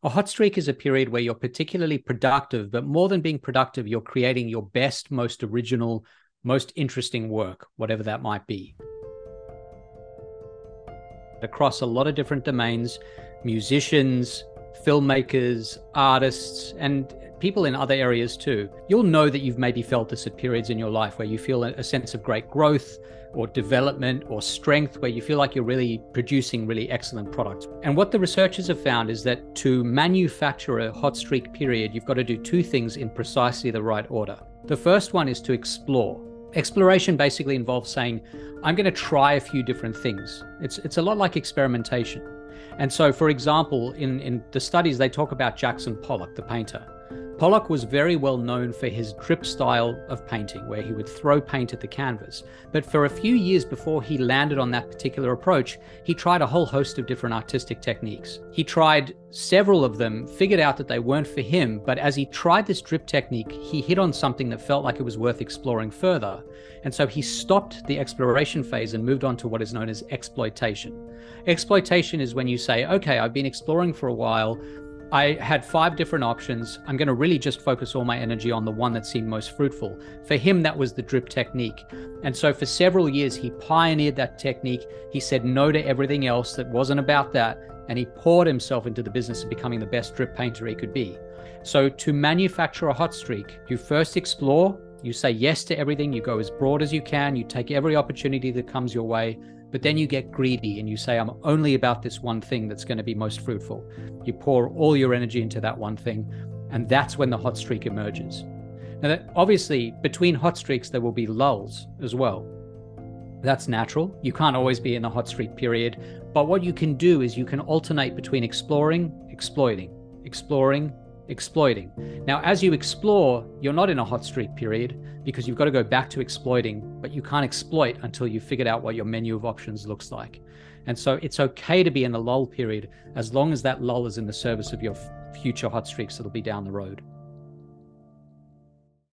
A hot streak is a period where you're particularly productive, but more than being productive, you're creating your best, most original, most interesting work, whatever that might be. Across a lot of different domains, musicians, filmmakers, artists, and people in other areas too. You'll know that you've maybe felt this at periods in your life where you feel a sense of great growth or development or strength, where you feel like you're really producing really excellent products. And what the researchers have found is that to manufacture a hot streak period, you've got to do two things in precisely the right order. The first one is to explore. Exploration basically involves saying, I'm going to try a few different things. It's a lot like experimentation. And so, for example, in the studies, they talk about Jackson Pollock, the painter. Pollock was very well known for his drip style of painting, where he would throw paint at the canvas. But for a few years before he landed on that particular approach, he tried a whole host of different artistic techniques. He tried several of them, figured out that they weren't for him, but as he tried this drip technique, he hit on something that felt like it was worth exploring further. And so he stopped the exploration phase and moved on to what is known as exploitation. Exploitation is when you say, okay, I've been exploring for a while, I had 5 different options. I'm going to really just focus all my energy on the one that seemed most fruitful. For him, that was the drip technique. And so for several years, he pioneered that technique. He said no to everything else that wasn't about that. And he poured himself into the business of becoming the best drip painter he could be. So to manufacture a hot streak, you first explore, you say yes to everything, you go as broad as you can, you take every opportunity that comes your way. But then you get greedy and you say, I'm only about this one thing that's going to be most fruitful. You pour all your energy into that one thing, and that's when the hot streak emerges. Now, obviously, between hot streaks, there will be lulls as well. That's natural. You can't always be in a hot streak period. But what you can do is you can alternate between exploring, exploiting, exploring, exploiting. Now, as you explore, you're not in a hot streak period because you've got to go back to exploiting, but you can't exploit until you've figured out what your menu of options looks like. And so it's okay to be in a lull period as long as that lull is in the service of your future hot streaks that'll be down the road.